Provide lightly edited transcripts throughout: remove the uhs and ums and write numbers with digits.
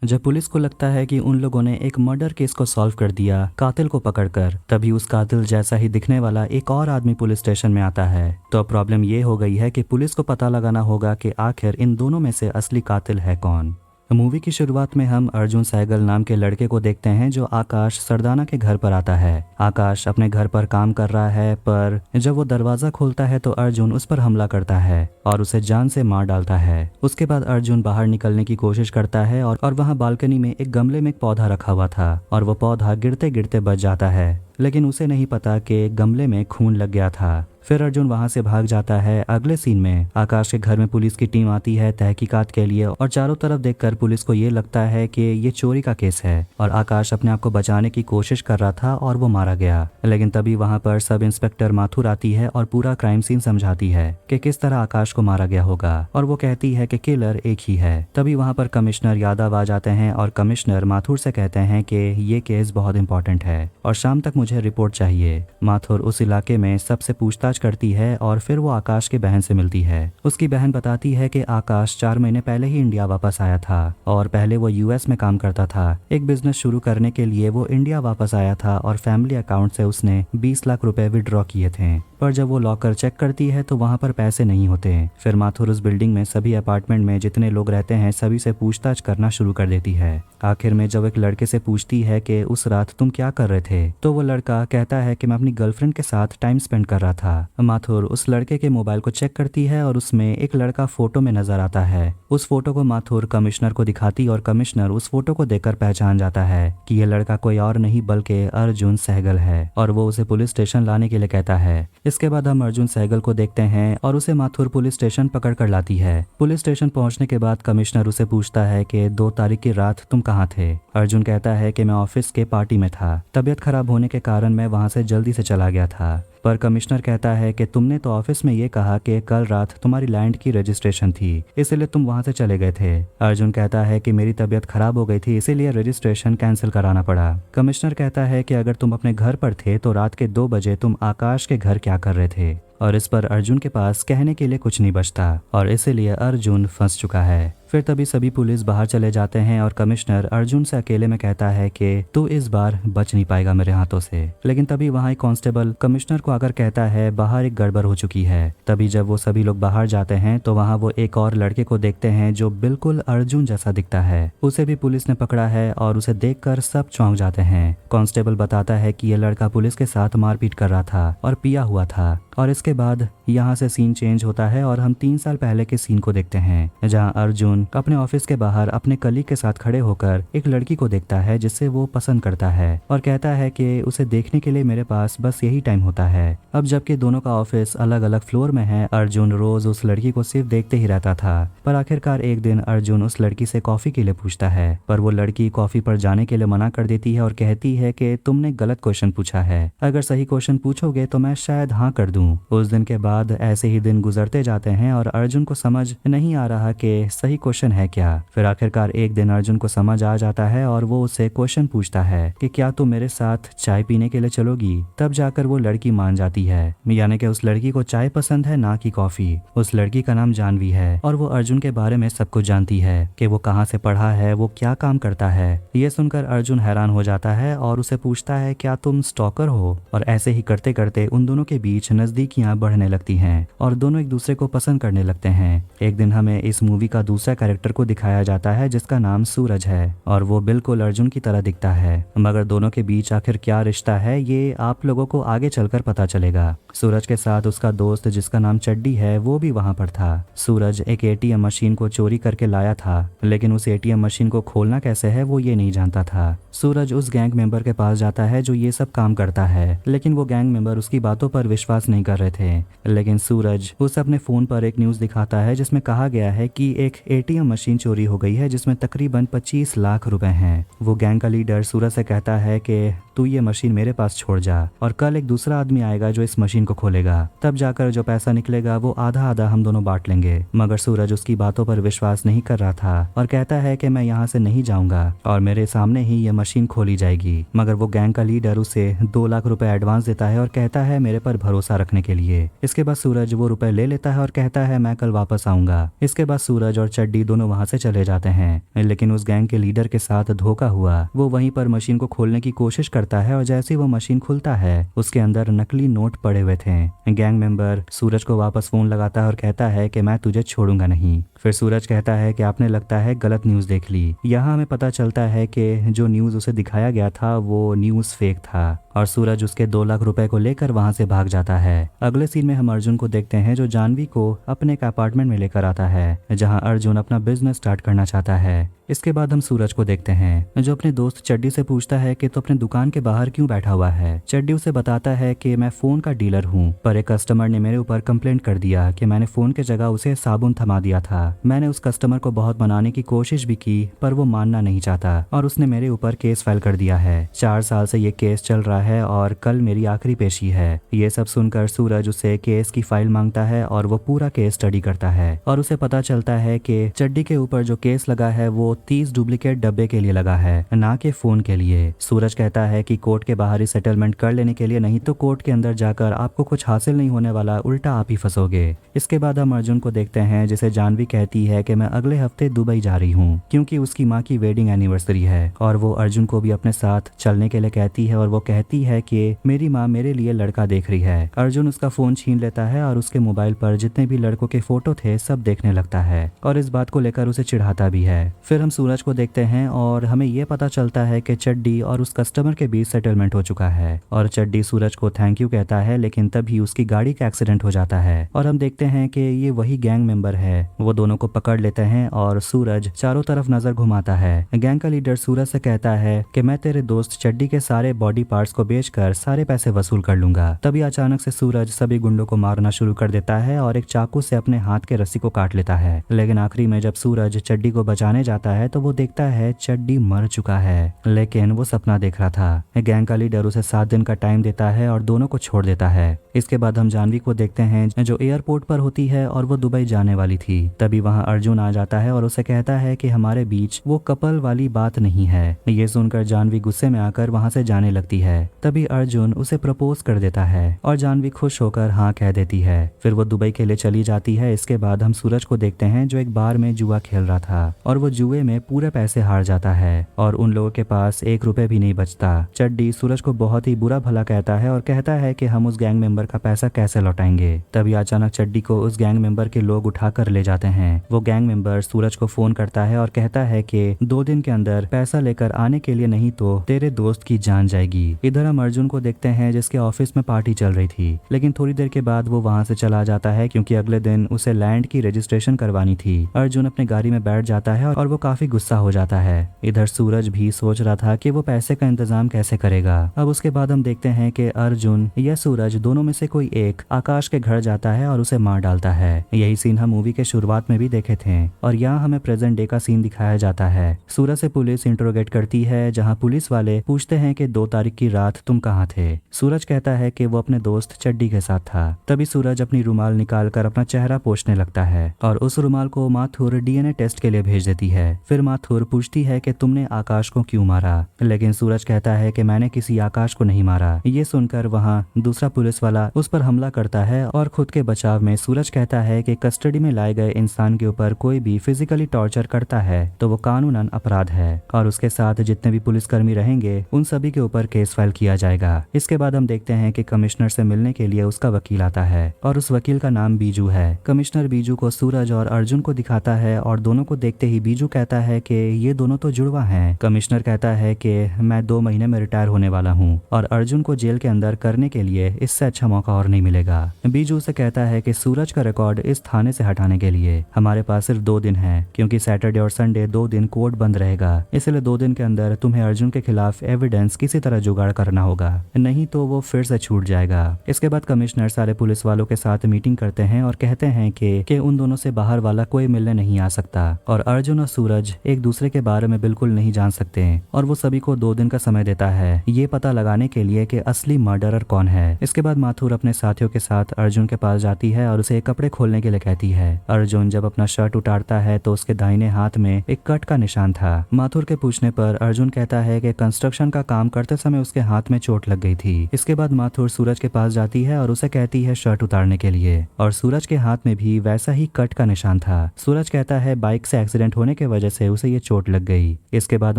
जब पुलिस को लगता है कि उन लोगों ने एक मर्डर केस को सॉल्व कर दिया कातिल को पकड़कर, तभी उस कातिल जैसा ही दिखने वाला एक और आदमी पुलिस स्टेशन में आता है। तो अब प्रॉब्लम ये हो गई है कि पुलिस को पता लगाना होगा कि आखिर इन दोनों में से असली कातिल है कौन। मूवी की शुरुआत में हम अर्जुन सहगल नाम के लड़के को देखते हैं जो आकाश सरदाना के घर पर आता है। आकाश अपने घर पर काम कर रहा है, पर जब वो दरवाजा खोलता है तो अर्जुन उस पर हमला करता है और उसे जान से मार डालता है। उसके बाद अर्जुन बाहर निकलने की कोशिश करता है और वहाँ बालकनी में एक गमले में एक पौधा रखा हुआ था और वो पौधा गिरते गिरते बच जाता है, लेकिन उसे नहीं पता कि गमले में खून लग गया था। फिर अर्जुन वहां से भाग जाता है। अगले सीन में आकाश के घर में पुलिस की टीम आती है तहकीकात के लिए और चारों तरफ देखकर पुलिस को ये लगता है कि ये चोरी का केस है और आकाश अपने आप को बचाने की कोशिश कर रहा था और वो मारा गया। लेकिन तभी वहां पर सब इंस्पेक्टर माथुर आती है और पूरा क्राइम सीन समझाती है कि किस तरह आकाश को मारा गया होगा और वो कहती है कि किलर एक ही है। तभी वहां पर कमिश्नर यादव आ जाते हैं और कमिश्नर माथुर से कहते हैं कि ये केस बहुत इंपॉर्टेंट है और शाम तक मुझे रिपोर्ट चाहिए। माथुर उस इलाके में सबसे पूछताछ करती है और फिर वो आकाश की बहन से मिलती है। उसकी बहन बताती है कि आकाश 4 महीने पहले ही इंडिया वापस आया था और पहले वो यूएस में काम करता था। एक बिजनेस शुरू करने के लिए वो इंडिया वापस आया था और फैमिली अकाउंट से उसने 20 लाख रुपए विड्रॉ किए थे, पर जब वो लॉकर चेक करती है तो वहां पर पैसे नहीं होते। फिर माथुर उस बिल्डिंग में सभी अपार्टमेंट में जितने लोग रहते हैं सभी से पूछताछ करना शुरू कर देती है। आखिर में जब एक लड़के से पूछती है कि उस रात तुम क्या कर रहे थे, तो वो लड़का कहता है कि मैं अपनी गर्लफ्रेंड के साथ टाइम स्पेंड कर रहा था। माथुर उस लड़के के मोबाइल को चेक करती है और उसमें एक लड़का फोटो में नजर आता है। उस फोटो को माथुर कमिश्नर को दिखाती और कमिश्नर उस फोटो को देखकर पहचान जाता है कि ये लड़का कोई और नहीं बल्कि अर्जुन सहगल है और वो उसे पुलिस स्टेशन लाने के लिए कहता है। इसके बाद हम अर्जुन सहगल को देखते हैं और उसे माथुर पुलिस स्टेशन पकड़ कर लाती है। पुलिस स्टेशन पहुंचने के बाद कमिश्नर उसे पूछता है कि 2 तारीख की रात तुम कहाँ थे। अर्जुन कहता है कि मैं ऑफिस के पार्टी में था, तबीयत खराब होने के कारण मैं वहां से जल्दी से चला गया था। पर कमिश्नर कहता है कि तुमने तो ऑफिस में ये कहा कि कल रात तुम्हारी लैंड की रजिस्ट्रेशन थी, इसलिए तुम वहां से चले गए थे। अर्जुन कहता है कि मेरी तबीयत खराब हो गई थी इसीलिए रजिस्ट्रेशन कैंसिल कराना पड़ा। कमिश्नर कहता है कि अगर तुम अपने घर पर थे तो रात के 2 बजे तुम आकाश के घर क्या कर रहे थे, और इस पर अर्जुन के पास कहने के लिए कुछ नहीं बचता और इसीलिए अर्जुन फंस चुका है। फिर तभी सभी पुलिस बाहर चले जाते हैं और कमिश्नर अर्जुन से अकेले में कहता है कि तू इस बार बच नहीं पाएगा मेरे हाथों से। लेकिन तभी वहाँ एक कांस्टेबल कमिश्नर को आकर कहता है बाहर एक गड़बड़ हो चुकी है। तभी जब वो सभी लोग बाहर जाते हैं तो वहाँ वो एक और लड़के को देखते हैं जो बिल्कुल अर्जुन जैसा दिखता है। उसे भी पुलिस ने पकड़ा है और उसे देखकर सब चौंक जाते हैं। कांस्टेबल बताता है कि ये लड़का पुलिस के साथ मारपीट कर रहा था और पिया हुआ था। और इसके बाद यहाँ से सीन चेंज होता है और हम 3 साल पहले के सीन को देखते हैं जहाँ अर्जुन अपने ऑफिस के बाहर अपने कलीग के साथ खड़े होकर एक लड़की को देखता है जिससे वो पसंद करता है और कहता है कि उसे देखने के लिए मेरे पास बस यही टाइम होता है। अब जबकि दोनों का ऑफिस अलग अलग फ्लोर में है, अर्जुन रोज उस लड़की को सिर्फ देखते ही रहता था। पर आखिरकार एक दिन अर्जुन उस लड़की से कॉफी के लिए पूछता है, पर वो लड़की कॉफी पर जाने के लिए मना कर देती है और कहती है कि तुमने गलत क्वेश्चन पूछा है, अगर सही क्वेश्चन पूछोगे तो मैं शायद हाँ कर दूं। उस दिन के बाद ऐसे ही दिन गुजरते जाते हैं और अर्जुन को समझ नहीं आ रहा कि सही क्वेश्चन है क्या। फिर आखिरकार एक दिन अर्जुन को समझ आ जाता है और वो उससे क्वेश्चन पूछता है कि क्या तुम मेरे साथ चाय पीने के लिए चलोगी। तब जाकर वो लड़की मान जाती है, यानी कि उस लड़की को चाय पसंद है ना कि कॉफी। उस लड़की का नाम जानवी है और वो अर्जुन के बारे में सब कुछ जानती है कि वो कहाँ से पढ़ा है, वो क्या काम करता है। ये सुनकर अर्जुन हैरान हो जाता है और उसे पूछता है क्या तुम स्टॉकर हो। और ऐसे ही करते करते उन दोनों के बीच नजदीकियां बढ़ने लगती हैं और दोनों एक दूसरे को पसंद करने लगते हैं। एक दिन हमें इस मूवी का दूसरा कैरेक्टर को दिखाया जाता है जिसका नाम सूरज है और वो बिल्कुल अर्जुन की तरह दिखता है, मगर दोनों के बीच आखिर क्या रिश्ता है ये आप लोगों को आगे चलकर पता चलेगा। सूरज के साथ उसका दोस्त जिसका नाम चड्डी है वो भी वहाँ पर था। सूरज एक एटीएम मशीन को चोरी करके लाया था, लेकिन उस एटीएम मशीन को खोलना कैसे है वो ये नहीं जानता था। सूरज उस गैंग मेंबर के पास जाता है जो ये सब काम करता है, लेकिन वो गैंग मेंबर उसकी बातों पर विश्वास नहीं कर रहे थे। लेकिन सूरज उसे अपने फोन पर एक न्यूज दिखाता है जिसमें कहा गया है कि एक एटीएम मशीन चोरी हो गई है जिसमें तकरीबन 25 लाख रुपए हैं। वो गैंग का लीडर सूरज से कहता है कि तू ये मशीन मेरे पास छोड़ जा और कल एक दूसरा आदमी आएगा जो इस मशीन को खोलेगा, तब जाकर जो पैसा निकलेगा वो आधा आधा हम दोनों बांट लेंगे। मगर सूरज उसकी बातों पर विश्वास नहीं कर रहा था और कहता है कि मैं यहाँ से नहीं जाऊंगा और मेरे सामने ही ये मशीन खोली जाएगी। मगर वो गैंग का लीडर उसे 2 लाख रुपए एडवांस देता है और कहता है मेरे पर भरोसा रखना। रखने के लिए। इसके बाद सूरज वो रुपए ले लेता है और कहता है मैं कल वापस आऊंगा। इसके बाद सूरज और चड्डी दोनों वहां से चले जाते हैं, लेकिन उस गैंग के लीडर के साथ धोखा हुआ। वो वहीं पर मशीन को खोलने की कोशिश करता है और जैसे ही वो मशीन खुलता है उसके अंदर नकली नोट पड़े हुए थे। गैंग मेंबर सूरज को वापस फोन लगाता है और कहता है कि मैं तुझे छोड़ूंगा नहीं। फिर सूरज कहता है कि आपने लगता है गलत न्यूज़ देख ली। यहाँ हमें पता चलता है कि जो न्यूज़ उसे दिखाया गया था वो न्यूज़ फेक था और सूरज उसके 2 लाख रुपए को लेकर वहां से भाग जाता है। अगले सीन में हम अर्जुन को देखते हैं जो जानवी को अपने एक अपार्टमेंट में लेकर आता है जहां अर्जुन अपना बिजनेस स्टार्ट करना चाहता है। इसके बाद हम सूरज को देखते हैं जो अपने दोस्त चड्डी से पूछता है कि तो अपने दुकान के बाहर क्यों बैठा हुआ है। चड्डी उसे बताता है कि मैं फोन का डीलर हूँ, पर एक कस्टमर ने मेरे ऊपर कंप्लेंट कर दिया कि मैंने फोन के जगह उसे साबुन थमा दिया था। मैंने उस कस्टमर को बहुत मनाने की कोशिश भी की पर वो मानना नहीं चाहता और उसने मेरे ऊपर केस फाइल कर दिया है। 4 साल से ये केस चल रहा है और कल मेरी आखिरी पेशी है। ये सब सुनकर सूरज उसे केस की फाइल मांगता है और वो पूरा केस स्टडी करता है और उसे पता चलता है कि चड्डी के ऊपर जो केस लगा है वो 30 डुप्लीकेट डब्बे के लिए लगा है, ना कि फोन के लिए। सूरज कहता है कि कोर्ट के बाहर ही सेटलमेंट कर लेने के लिए, नहीं तो कोर्ट के अंदर जाकर आपको कुछ हासिल नहीं होने वाला, उल्टा आप ही फंसोगे। इसके बाद हम अर्जुन को देखते हैं जिसे जानवी कहती है कि मैं अगले हफ्ते दुबई जा रही हूँ क्योंकि उसकी माँ की वेडिंग एनिवर्सरी है और वो अर्जुन को भी अपने साथ चलने के लिए कहती है और वो कहती है कि मेरी माँ मेरे लिए लड़का देख रही है। अर्जुन उसका फोन छीन लेता है और उसके मोबाइल पर जितने भी लड़कों के फोटो थे सब देखने लगता है और इस बात को लेकर उसे चिढ़ाता भी है। फिर हम सूरज को देखते हैं और हमें ये पता चलता है कि चड्डी और उस कस्टमर के बीच सेटलमेंट हो चुका है और चड्डी सूरज को थैंक यू कहता है, लेकिन तभी उसकी गाड़ी का एक्सीडेंट हो जाता है और हम देखते हैं कि ये वही गैंग मेंबर है। वो दोनों को पकड़ लेते हैं और सूरज चारों तरफ नजर घुमाता है। गैंग का लीडर सूरज से कहता है कि मैं तेरे दोस्त चड्डी के सारे बॉडी पार्ट्स को बेचकर सारे पैसे वसूल कर लूंगा। तभी अचानक से सूरज सभी गुंडों को मारना शुरू कर देता है और एक चाकू से अपने हाथ के रस्सी को काट लेता है। लेकिन आखिरी में जब सूरज चड्डी को बचाने जाता है तो वो देखता है चड्डी मर चुका है, लेकिन वो सपना देख रहा था। गैंग का लीडर उसे 7 दिन का टाइम देता है और दोनों को छोड़ देता है। इसके बाद हम जानवी को देखते हैं जो एयरपोर्ट पर होती है और वो दुबई जाने वाली थी। तभी वहाँ अर्जुन आ जाता है और उसे कहता है कि हमारे बीच वो कपल वाली बात नहीं है। ये सुनकर जानवी गुस्से में आकर वहाँ से जाने लगती है। तभी अर्जुन उसे प्रपोज कर देता है और जानवी खुश होकर हाँ कह देती है। फिर वो दुबई के लिए चली जाती है। इसके बाद हम सूरज को देखते हैं जो एक बार में जुआ खेल रहा था और वो जुए में पूरे पैसे हार जाता है और उन लोगों के पास 1 रुपए भी नहीं बचता। चड्डी सूरज को बहुत ही बुरा भला कहता है और कहता है कि हम उस गैंग मेंबर का पैसा कैसे लौटाएंगे। तभी अचानक चड्डी को उस गैंग मेंबर के लोग उठाकर ले जाते हैं। वो गैंग मेंबर सूरज को फोन करता है और कहता है कि 2 दिन के अंदर पैसा लेकर आने के लिए, नहीं तो तेरे दोस्त की जान जाएगी। इधर हम अर्जुन को देखते हैं जिसके ऑफिस में पार्टी चल रही थी, लेकिन थोड़ी देर के बाद वो वहाँ से चला जाता है क्योंकि अगले दिन उसे लैंड की रजिस्ट्रेशन करवानी थी। अर्जुन अपने गाड़ी में बैठ जाता है और वो काफी गुस्सा हो जाता है। इधर सूरज भी सोच रहा था कि वो पैसे का इंतजाम कैसे करेगा। अब उसके बाद हम देखते हैं कि अर्जुन या सूरज दोनों में से कोई एक आकाश के घर जाता है और उसे मार डालता है। यही सीन हम मूवी के शुरुआत में भी देखे थे और यहाँ हमें प्रेजेंट डे का सीन दिखाया जाता है। सूरज से पुलिस इंटरोगेट करती है जहाँ पुलिस वाले पूछते हैं कि 2 तारीख की रात तुम कहाँ थे। सूरज कहता है कि वो अपने दोस्त चड्डी के साथ था। तभी सूरज अपनी रुमाल निकाल कर अपना चेहरा पोंछने लगता है और उस रुमाल को माथुर DNA टेस्ट के लिए भेज देती है। फिर माथुर पूछती है कि तुमने आकाश को क्यों मारा, लेकिन सूरज कहता है कि मैंने किसी आकाश को नहीं मारा। ये सुनकर वहाँ दूसरा पुलिस वाला उस पर हमला करता है और खुद के बचाव में सूरज कहता है कि कस्टडी में लाए गए इंसान के ऊपर कोई भी फिजिकली टॉर्चर करता है तो वो कानूनन अपराध है और उसके साथ जितने भी पुलिसकर्मी रहेंगे उन सभी के ऊपर केस फाइल किया जाएगा। इसके बाद हम देखते हैं कि कमिश्नर से मिलने के लिए उसका वकील आता है और उस वकील का नाम बीजू है। कमिश्नर बीजू को सूरज और अर्जुन को दिखाता है और दोनों को देखते ही बीजू कहता है कि ये दोनों तो जुड़वा हैं। कमिश्नर कहता है कि मैं 2 महीने में रिटायर होने वाला हूँ और अर्जुन को जेल के अंदर करने के लिए इससे अच्छा मौका और नहीं मिलेगा। बीजू से कहता है कि सूरज का रिकॉर्ड इस थाने से हटाने के लिए हमारे पास सिर्फ 2 दिन है क्योंकि सैटरडे और संडे 2 दिन कोर्ट बंद रहेगा, इसलिए 2 दिन के अंदर तुम्हें अर्जुन के खिलाफ एविडेंस किसी तरह जुगाड़ करना होगा, नहीं तो वो फिर से छूट जाएगा। इसके बाद कमिश्नर सारे पुलिस वालों के साथ मीटिंग करते हैं और कहते हैं कि उन दोनों से बाहर वाला कोई मिलने नहीं आ सकता और अर्जुन और सूरज सूरज एक दूसरे के बारे में बिल्कुल नहीं जान सकते और वो सभी को 2 दिन का समय देता है ये पता लगाने के लिए कि असली मर्डरर कौन है। इसके बाद माथुर अपने साथियों के साथ अर्जुन के पास जाती है और उसे कपड़े खोलने के लिए कहती है। अर्जुन जब अपना शर्ट उतारता है तो उसके दाहिने हाथ में एक कट का निशान था। माथुर के पूछने पर अर्जुन कहता है कि कंस्ट्रक्शन का काम करते समय उसके हाथ में चोट लग गई थी। इसके बाद माथुर सूरज के पास जाती है और उसे कहती है शर्ट उतारने के लिए और सूरज के हाथ में भी वैसा ही कट का निशान था। सूरज कहता है बाइक से एक्सीडेंट होने की वजह से उसे ये चोट लग गई। इसके बाद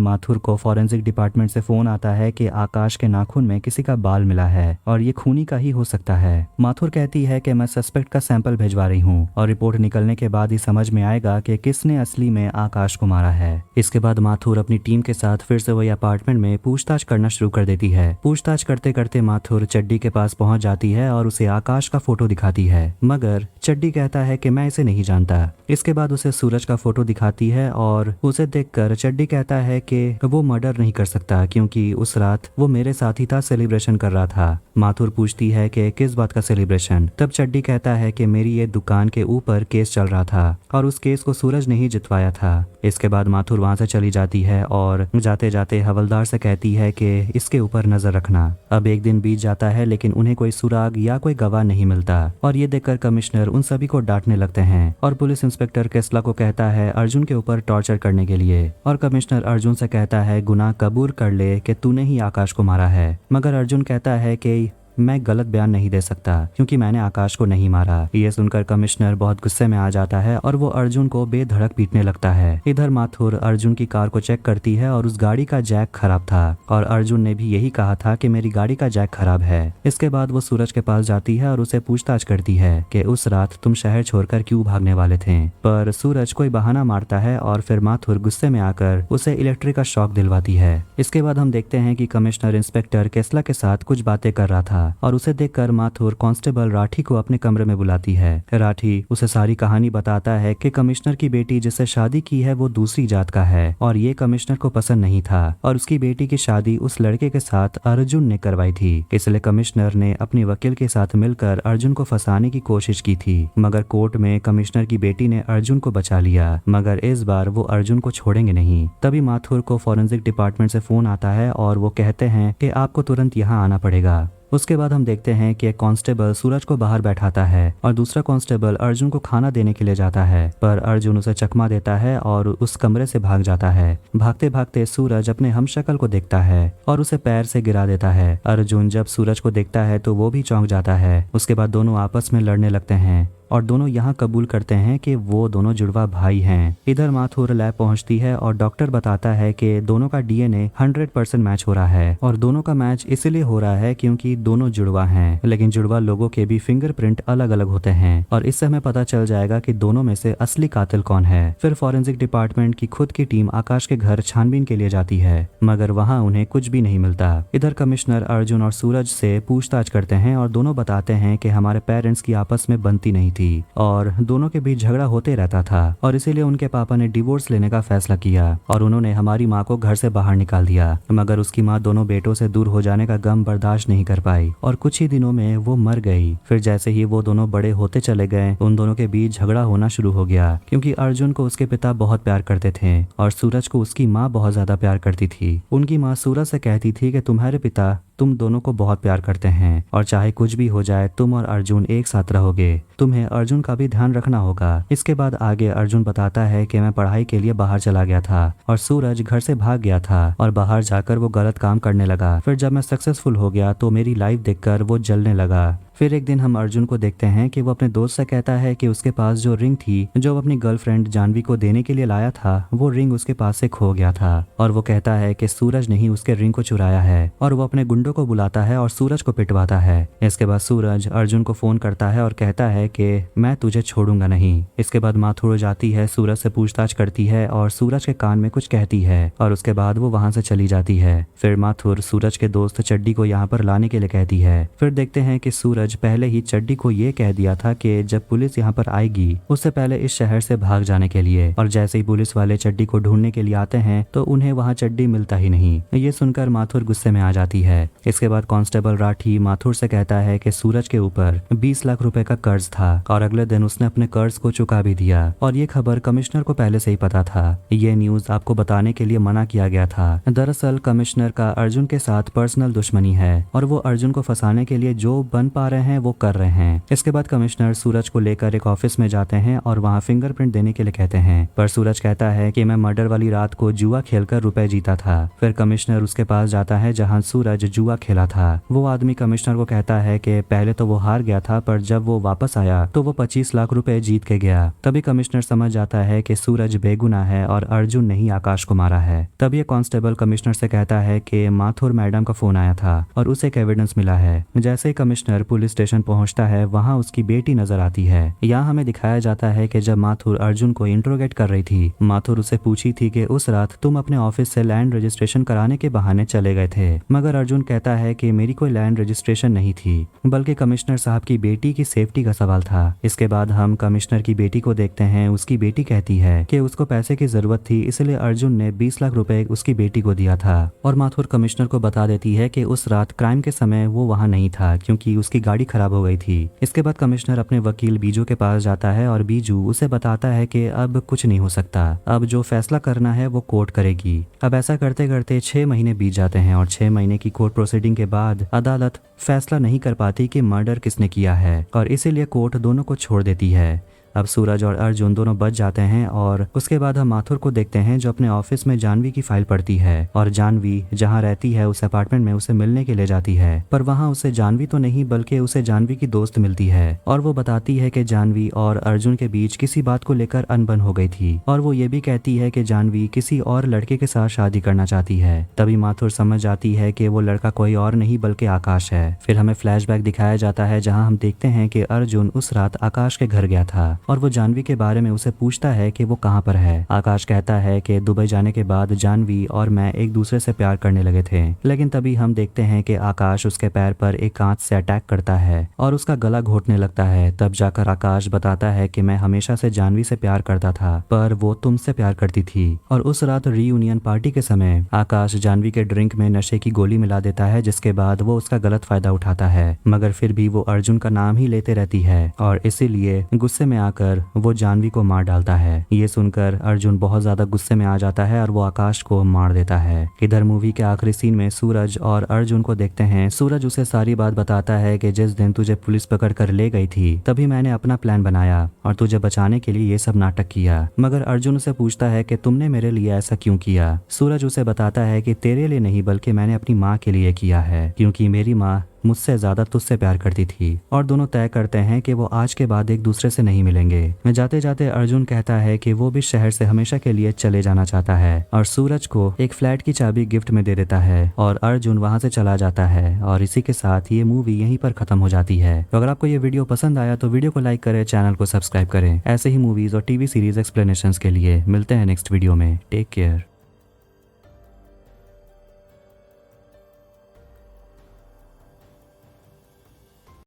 माथुर को फॉरेंसिक डिपार्टमेंट से फोन आता है कि आकाश के नाखून में किसी का बाल मिला है और ये खूनी का ही हो सकता है। माथुर कहती है कि मैं सस्पेक्ट का सैंपल भिजवा रही हूँ और रिपोर्ट निकलने के बाद ही समझ में आएगा कि किसने असली में आकाश को मारा है। इसके बाद माथुर अपनी टीम के साथ फिर से वही अपार्टमेंट में पूछताछ करना शुरू कर देती है। पूछताछ करते करते माथुर चड्डी के पास पहुंच जाती है और उसे आकाश का फोटो दिखाती है, मगर चड्डी कहता है कि मैं इसे नहीं जानता। इसके बाद उसे सूरज का फोटो दिखाती है और उसे देखकर चड्डी कहता है कि वो मर्डर नहीं कर सकता क्योंकि उस रात वो मेरे साथ ही था, सेलिब्रेशन कर रहा था। माथुर पूछती है कि किस बात का सेलिब्रेशन। तब चड्डी कहता है कि मेरी ये दुकान के ऊपर केस चल रहा था और उस केस को सूरज ने ही जितवाया था। इसके बाद माथुर वहां से चली जाती है और जाते जाते हवलदार से कहती है कि इसके ऊपर नजर रखना। अब एक दिन बीत जाता है लेकिन उन्हें कोई सुराग या कोई गवाह नहीं मिलता और ये देखकर कमिश्नर उन सभी को डांटने लगते हैं और पुलिस इंस्पेक्टर केसला को कहता है अर्जुन के ऊपर टॉर्चर करने के लिए और कमिश्नर अर्जुन से कहता है गुनाह कबूल कर ले कि तूने ही आकाश को मारा है, मगर अर्जुन कहता है कि मैं गलत बयान नहीं दे सकता क्योंकि मैंने आकाश को नहीं मारा। ये सुनकर कमिश्नर बहुत गुस्से में आ जाता है और वो अर्जुन को बेधड़क पीटने लगता है। इधर माथुर अर्जुन की कार को चेक करती है और उस गाड़ी का जैक खराब था और अर्जुन ने भी यही कहा था कि मेरी गाड़ी का जैक खराब है। इसके बाद वो सूरज के पास जाती है और उसे पूछताछ करती है कि उस रात तुम शहर छोड़कर क्यों भागने वाले थे, पर सूरज कोई बहाना मारता है और फिर माथुर गुस्से में आकर उसे इलेक्ट्रिक का शॉक दिलवाती है। इसके बाद हम देखते हैं कि कमिश्नर इंस्पेक्टर केसला के साथ कुछ बातें कर रहा था और उसे देखकर माथुर कांस्टेबल राठी को अपने कमरे में बुलाती है। राठी उसे सारी कहानी बताता है कि कमिश्नर की बेटी जिससे शादी की है वो दूसरी जात का है और ये कमिश्नर को पसंद नहीं था और उसकी बेटी की शादी उस लड़के के साथ अर्जुन ने करवाई थी। इसलिए कमिश्नर ने अपने वकील के साथ मिलकर अर्जुन को फंसाने की कोशिश की थी, मगर कोर्ट में कमिश्नर की बेटी ने अर्जुन को बचा लिया, मगर इस बार वो अर्जुन को छोड़ेंगे नहीं। तभी माथुर को फॉरेंसिक डिपार्टमेंट से फोन आता है और वो कहते हैं कि आपको तुरंत यहाँ आना पड़ेगा। उसके बाद हम देखते हैं कि एक कांस्टेबल सूरज को बाहर बैठाता है और दूसरा कांस्टेबल अर्जुन को खाना देने के लिए जाता है, पर अर्जुन उसे चकमा देता है और उस कमरे से भाग जाता है। भागते भागते सूरज अपने हमशक्ल को देखता है और उसे पैर से गिरा देता है। अर्जुन जब सूरज को देखता है तो वो भी चौंक जाता है। उसके बाद दोनों आपस में लड़ने लगते हैं और दोनों यहाँ कबूल करते हैं कि वो दोनों जुड़वा भाई हैं। इधर माथुर लैब पहुंचती है और डॉक्टर बताता है कि दोनों का डीएनए 100% मैच हो रहा है और दोनों का मैच इसलिए हो रहा है क्योंकि दोनों जुड़वा हैं, लेकिन जुड़वा लोगों के भी फिंगरप्रिंट अलग अलग होते हैं और इससे हमें पता चल जाएगा कि दोनों में से असली कातिल कौन है। फिर फॉरेंसिक डिपार्टमेंट की खुद की टीम आकाश के घर छानबीन के लिए जाती है, मगर वहाँ उन्हें कुछ भी नहीं मिलता। इधर कमिश्नर अर्जुन और सूरज से पूछताछ करते हैं और दोनों बताते हैं कि हमारे पेरेंट्स की आपस में बनती नहीं थी और दोनों के बीच झगड़ा होते रहता था और इसीलिए उनके पापा ने डिवोर्स लेने का फैसला किया और उन्होंने हमारी माँ को घर से बाहर निकाल दिया, मगर उसकी माँ दोनों बेटों से दूर हो जाने का गम बर्दाश्त नहीं कर पाई और कुछ ही दिनों में वो मर गई। फिर जैसे ही वो दोनों बड़े होते चले गए उन दोनों के बीच झगड़ा होना शुरू हो गया क्योंकि अर्जुन को उसके पिता बहुत प्यार करते थे और सूरज को उसकी माँ बहुत ज्यादा प्यार करती थी। उनकी माँ सूरज से कहती थी कि तुम्हारे पिता तुम दोनों को बहुत प्यार करते हैं और चाहे कुछ भी हो जाए तुम और अर्जुन एक साथ रहोगे, तुम्हें अर्जुन का भी ध्यान रखना होगा। इसके बाद आगे अर्जुन बताता है कि मैं पढ़ाई के लिए बाहर चला गया था और सूरज घर से भाग गया था और बाहर जाकर वो गलत काम करने लगा। फिर जब मैं सक्सेसफुल हो गया तो मेरी लाइफ देखकर वो जलने लगा। फिर एक दिन हम अर्जुन को देखते हैं कि वो अपने दोस्त से कहता है कि उसके पास जो रिंग थी जो वो अपनी गर्लफ्रेंड जानवी को देने के लिए लाया था वो रिंग उसके पास से खो गया था और वो कहता है कि सूरज ने ही उसके रिंग को चुराया है और वो अपने गुंडों को बुलाता है और सूरज को पिटवाता है। इसके बाद सूरज अर्जुन को फोन करता है और कहता है कि मैं तुझे छोड़ूंगा नहीं। इसके बाद माथुर जाती है, सूरज से पूछताछ करती है और सूरज के कान में कुछ कहती है और उसके बाद वो वहां से चली जाती है। फिर माथुर सूरज के दोस्त चड्डी को यहाँ पर लाने के लिए कहती है। फिर देखते हैं कि सूरज सूरज पहले ही चड्डी को ये कह दिया था कि जब पुलिस यहाँ पर आएगी उससे पहले इस शहर से भाग जाने के लिए, और जैसे ही पुलिस वाले चड्डी को ढूंढने के लिए आते हैं तो उन्हें वहाँ चड्डी मिलता ही नहीं। ये सुनकर माथुर गुस्से में आ जाती है। इसके बाद कांस्टेबल राठी माथुर से कहता है कि सूरज के ऊपर 20 लाख रुपए का कर्ज था और अगले दिन उसने अपने कर्ज को चुका भी दिया, और ये खबर कमिश्नर को पहले से ही पता था। ये न्यूज आपको बताने के लिए मना किया गया था। दरअसल कमिश्नर का अर्जुन के साथ पर्सनल दुश्मनी है और वो अर्जुन को फंसाने के लिए जो बन पा रहे हैं वो कर रहे हैं। इसके बाद कमिश्नर सूरज को लेकर एक ऑफिस में जाते हैं और वहाँ फिंगरप्रिंट देने के लिए कहते हैं, पर सूरज कहता है कि मैं मर्डर वाली रात को जुआ खेलकर रुपए जीता था। फिर कमिश्नर उसके पास जाता है जहाँ सूरज जुआ खेला था। वो आदमी कमिश्नर को कहता है कि पहले तो वो हार गया था, पर जब वो वापस आया तो वो 25 लाख रुपए जीत के गया। तभी कमिश्नर समझ जाता है कि सूरज बेगुनाह है और अर्जुन ने ही आकाश को मारा है। तब ये कांस्टेबल कमिश्नर से कहता है कि माथुर मैडम का फोन आया था और उसे एक एविडेंस मिला है। जैसे ही कमिश्नर पुलिस स्टेशन पहुंचता है वहां उसकी बेटी नजर आती है। यहाँ हमें दिखाया जाता है कि जब माथुर अर्जुन को इंट्रोगेट कर रही थी, माथुर उसे पूछी थी कि उस रात तुम अपने ऑफिस से लैंड रजिस्ट्रेशन कराने के बहाने चले गए थे, मगर अर्जुन कहता है कि मेरी कोई लैंड रजिस्ट्रेशन नहीं थी, बल्कि कमिश्नर साहब की बेटी की सेफ्टी का सवाल था। इसके बाद हम कमिश्नर की बेटी को देखते हैं। उसकी बेटी कहती है कि उसको पैसे की जरूरत थी, इसलिए अर्जुन ने 20 लाख रुपए उसकी बेटी को दिया था। और माथुर कमिश्नर को बता देती है कि उस रात क्राइम के समय वो वहाँ नहीं था क्योंकि उसकी गाड़ी खराब हो गई थी। इसके बाद कमिश्नर अपने वकील बीजू के पास जाता है और बीजू उसे बताता है कि अब कुछ नहीं हो सकता, अब जो फैसला करना है वो कोर्ट करेगी। अब ऐसा करते करते 6 महीने बीत जाते हैं और 6 महीने की कोर्ट प्रोसीडिंग के बाद अदालत फैसला नहीं कर पाती कि मर्डर किसने किया है और इसीलिए कोर्ट दोनों को छोड़ देती है। अब सूरज और अर्जुन दोनों बच जाते हैं और उसके बाद हम माथुर को देखते हैं जो अपने ऑफिस में जानवी की फाइल पढ़ती है और जानवी जहां रहती है उस अपार्टमेंट में उसे मिलने के लिए जाती है, पर वहां उसे जानवी तो नहीं बल्कि उसे जानवी की दोस्त मिलती है और वो बताती है कि जानवी और अर्जुन के बीच किसी बात को लेकर अनबन हो गई थी और वो ये भी कहती है कि जानवी किसी और लड़के के साथ शादी करना चाहती है। तभी माथुर समझ जाती है कि वो लड़का कोई और नहीं बल्कि आकाश है। फिर हमें फ्लैशबैक दिखाया जाता है जहाँ हम देखते हैं कि अर्जुन उस रात आकाश के घर गया था और वो जानवी के बारे में उसे पूछता है कि वो कहाँ पर है। आकाश कहता है कि दुबई जाने के बाद जानवी और मैं एक दूसरे से प्यार करने लगे थे, लेकिन तभी हम देखते हैं कि आकाश उसके पैर पर एक कांच से अटैक करता है और उसका गला घोटने लगता है। तब जाकर आकाश बताता है कि मैं हमेशा से जानवी से प्यार करता था, पर वो तुमसे प्यार करती थी। और उस रात रीयूनियन पार्टी के समय आकाश जानवी के ड्रिंक में नशे की गोली मिला देता है, जिसके बाद वो उसका गलत फायदा उठाता है, मगर फिर भी वो अर्जुन का नाम ही लेते रहती है और इसीलिए गुस्से में आकर वो जानवी को मार डालता है। ये सुनकर अर्जुन बहुत ज्यादा गुस्से में आ जाता है और वो आकाश को मार देता है। इधर मूवी के आखिरी सीन में सूरज और अर्जुन को देखते हैं। सूरज उसे सारी बात बताता है कि जिस दिन तुझे पुलिस पकड़ कर ले गई थी तभी मैंने अपना प्लान बनाया और तुझे बचाने के लिए ये सब नाटक किया, मगर अर्जुन उसे पूछता है कि तुमने मेरे लिए ऐसा क्यों किया। सूरज उसे बताता है कि तेरे लिए नहीं बल्कि मैंने अपनी माँ के लिए किया है, क्योंकि मेरी माँ मुझसे ज्यादा तुझसे प्यार करती थी। और दोनों तय करते हैं कि वो आज के बाद एक दूसरे से नहीं मिलेंगे। जाते जाते अर्जुन कहता है कि वो भी शहर से हमेशा के लिए चले जाना चाहता है और सूरज को एक फ्लैट की चाबी गिफ्ट में दे देता है और अर्जुन वहां से चला जाता है। और इसी के साथ ये मूवी यहीं पर खत्म हो जाती है। तो अगर आपको ये वीडियो पसंद आया तो वीडियो को लाइक करें, चैनल को सब्सक्राइब करें। ऐसे ही मूवीज और टीवी सीरीज एक्सप्लेनेशन के लिए मिलते हैं नेक्स्ट वीडियो में। Take care.